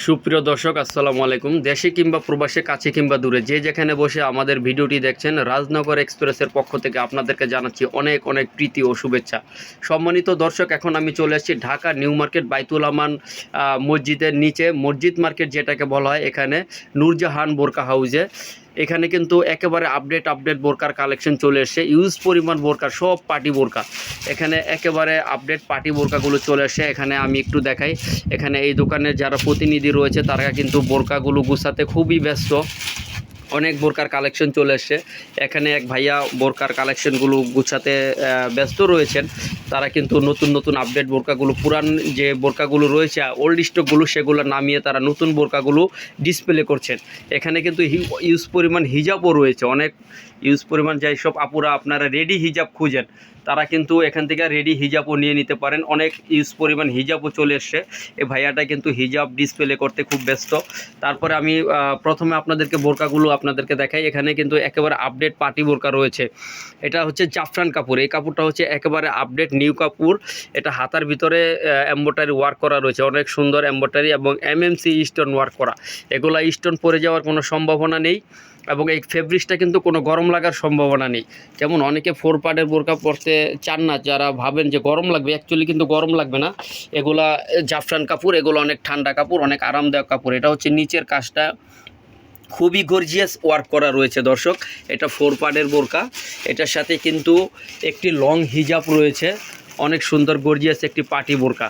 সুপ্রিয় দর্শক আসসালামু আলাইকুম। দেশে কিংবা প্রবাসে, কাছে কিংবা দূরে, যে যেখানে বসে আমাদের ভিডিওটি দেখছেন, রাজনগর এক্সপ্রেসের পক্ষ থেকে আপনাদেরকে জানাচ্ছি অনেক অনেক প্রীতি ও শুভেচ্ছা। সম্মানিত দর্শক, এখন আমি চলে এসেছি ঢাকা নিউ মার্কেট বাইতুল আমান মসজিদের নিচে, মসজিদ মার্কেট যেটাকে বলা হয়, এখানে নূরজাহান বোরকা হাউজে। এখানে কিন্তু একেবারে আপডেট বোরকার কালেকশন চলে এসেছে, ইউজ পরিমাণ বোরকা, সব পার্টি বোরকা। এখানে একেবারে আপডেট পার্টি বোরকাগুলো চলে এসে। এখানে আমি একটু দেখাই, এখানে এই দোকানের যারা প্রতিনিধি রয়েছে তারা কিন্তু বোরকাগুলো গুছাতে খুবই ব্যস্ত। অনেক বোরকার কালেকশন চলে এসছে। এখানে এক ভাইয়া বোরকার কালেকশনগুলো গুছাতে ব্যস্ত রয়েছেন। তারা কিন্তু নতুন নতুন আপডেট বোরকাগুলো, পুরান যে বোরকাগুলো রয়েছে ওল্ড স্টকগুলো, সেগুলো নামিয়ে তারা নতুন বোরকাগুলো ডিসপ্লে করছেন। এখানে কিন্তু ইউজ পরিমাণ হিজাবও রয়েছে, অনেক ইউজ পরিমাণ। যাই সব আপুরা আপনারা রেডি হিজাব খুঁজেন, তারা কিন্তু এখান থেকে রেডি হিজাবও নিয়ে নিতে পারেন। অনেক ইউজ পরিমাণ হিজাবও চলে এসছে। এই ভাইয়াটা কিন্তু হিজাব ডিসপ্লে করতে খুব ব্যস্ত। তারপরে আমি প্রথমে আপনাদেরকে বোরকাগুলো আপনাদেরকে দেখাই। এখানে কিন্তু একেবারে আপডেট পার্টি বোরকা রয়েছে। এটা হচ্ছে জাফরান কাপড়। এই কাপড়টা হচ্ছে একেবারে আপডেট নিউ কাপড়। এটা হাতার ভিতরে এমব্রয়ডারি ওয়ার্ক করা রয়েছে, অনেক সুন্দর এমব্রয়ডারি এবং এমএমসি স্টোন ওয়ার্ক করা। এগুলা স্টোন পরে যাওয়ার কোনো সম্ভাবনা নেই এবং এই ফেব্রিক্সটা কিন্তু কোনো গরম লাগার সম্ভাবনা নেই। যেমন অনেকে 4 পার্টের বোরকা পরতে চান না, যারা ভাবেন যে গরম লাগবে, অ্যাকচুয়ালি কিন্তু গরম লাগবে না। এগুলা জাফরান কাপড়, এগুলো অনেক ঠান্ডা কাপড়, অনেক আরামদায়ক কাপড়। এটা হচ্ছে নিচের কাজটা খুবই গর্জিয়াস ওয়ার্ক করা রয়েছে দর্শক। এটা 4 পার্টের বোরকা, এটার সাথে কিন্তু একটি লং হিজাব রয়েছে, অনেক সুন্দর গর্জিয়াস একটি পার্টি বোরকা।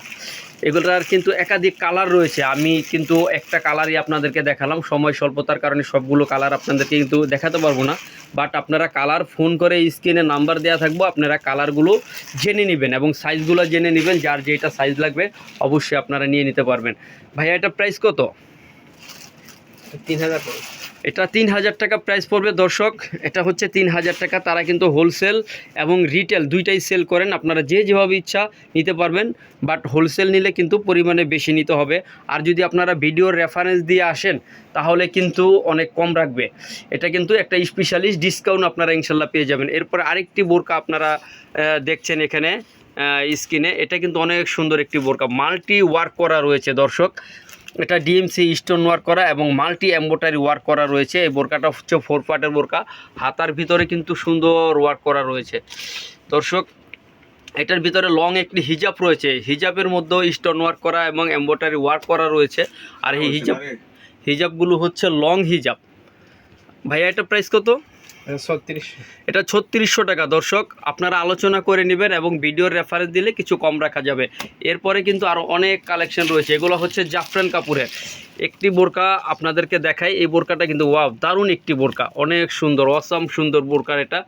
এগুলোর কিন্তু একাধিক কালার রয়েছে। আমি কিন্তু একটা কালারই আপনাদেরকে দেখালাম, সময় স্বল্পতার কারণে সবগুলো কালার আপনাদেরকে কিন্তু দেখাতে পারবো না। বাট আপনারা কালার ফোন করে স্ক্রিনে নাম্বার দেওয়া থাকবো, আপনারা কালারগুলো জেনে নেবেন এবং সাইজগুলো জেনে নেবেন। যার যেটা সাইজ লাগবে অবশ্যই আপনারা নিয়ে নিতে পারবেন। ভাইয়া এটা প্রাইস কত? 3000। এটা 3000 টাকা প্রাইস পড়বে দর্শক। এটা হচ্ছে 3000 টাকা। তারা কিন্তু হোলসেল এবং রিটেল দুইটাই সেল করেন, আপনারা যে যেভাবে ইচ্ছা নিতে পারবেন। বাট হোলসেল নিলে কিন্তু পরিমাণে বেশি নিতে হবে। আর যদি আপনারা ভিডিওর রেফারেন্স দিয়ে আসেন তাহলে কিন্তু অনেক কম রাখবে। এটা কিন্তু একটা স্পেশালিস্ট ডিসকাউন্ট আপনারা ইনশাল্লাহ পেয়ে যাবেন। এরপর আরেকটি বোরকা আপনারা দেখছেন এখানে স্ক্রিনে। এটা কিন্তু অনেক সুন্দর একটি বোরকা, মাল্টি ওয়ার্ক করা রয়েছে দর্শক। এটা ডিএমসি স্টোন ওয়ার্ক করা এবং মাল্টি এমব্রয়ডারি ওয়ার্ক করা রয়েছে। এই বোরকাটা হচ্ছে 4 পার্টের বোরকা, হাতার ভিতরে কিন্তু সুন্দর ওয়ার্ক করা রয়েছে দর্শক। এটার ভিতরে লং একটি হিজাব রয়েছে, হিজাবের মধ্যেও স্টোন ওয়ার্ক করা এবং এমব্রয়ডারি ওয়ার্ক করা রয়েছে। আর এই হিজাবগুলো হচ্ছে লং হিজাব। ভাইয়া এটা প্রাইস কত? 36। এটা 3600 টাকা দর্শক। আপনারা আলোচনা করে নেবেন এবং ভিডিওর রেফারেন্স দিলে কিছু কম রাখা যাবে। এরপরে কিন্তু আরও অনেক কালেকশন রয়েছে। এগুলো হচ্ছে জাফরান কাপড়ের একটি বোরকা আপনাদেরকে দেখাই। এই বোরকাটা কিন্তু ওয়াও, দারুণ একটি বোরকা, অনেক সুন্দর, অসাম সুন্দর বোরকার এটা।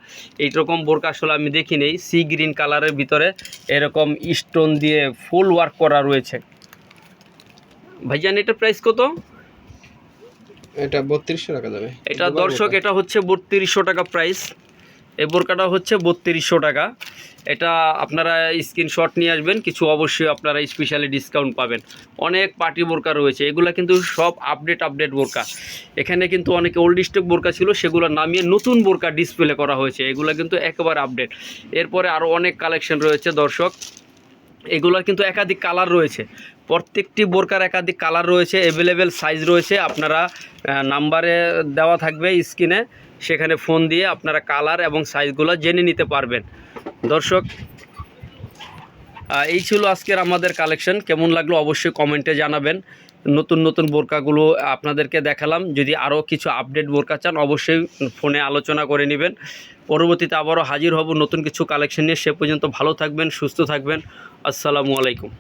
এইরকম বোরকা আসলে আমি দেখি নেই। সি গ্রিন কালারের ভিতরে এরকম স্টোন দিয়ে ফুল ওয়ার্ক করা রয়েছে। ভাইজান এটা প্রাইস কত? এটা 3200 টাকা যাবে। এটা দর্শক এটা হচ্ছে 3200 টাকা প্রাইস। এই বোরকাটা হচ্ছে 3200 টাকা। এটা আপনারা স্ক্রিনশট নিয়ে আসবেন, কিছু অবশ্যই আপনারা স্পেশালি ডিসকাউন্ট পাবেন। অনেক পার্টি বোরকা রয়েছে, এগুলা কিন্তু সব আপডেট বোরকা। এখানে কিন্তু অনেক ওল্ড স্টক বোরকা ছিল, সেগুলো নামিয়ে নতুন বোরকা ডিসপ্লে করা হয়েছে। এগুলো কিন্তু একেবারে আপডেট। এরপরে আরও অনেক কালেকশন রয়েছে দর্শক। এগুলোর কিন্তু একাধিক কালার রয়েছে, প্রত্যেকটি বোরকার একাধিক কালার রয়েছে, অ্যাভেলেবেল সাইজ রয়েছে। আপনারা নাম্বারে দেওয়া থাকবে স্ক্রিনে, সেখানে ফোন দিয়ে আপনারা কালার এবং সাইজগুলো জেনে নিতে পারবেন দর্শক। এই ছিল আজকের আমাদের কালেকশন। কেমন লাগলো অবশ্যই কমেন্টে জানাবেন। নতুন নতুন বোরকাগুলো আপনাদেরকে দেখালাম। যদি আরও কিছু আপডেট বোরকা চান অবশ্যই ফোনে আলোচনা করে নেবেন। পরবর্তীতে আবারও হাজির হব নতুন কিছু কালেকশন নিয়ে। সে পর্যন্ত ভালো থাকবেন, সুস্থ থাকবেন। আসসালামু আলাইকুম।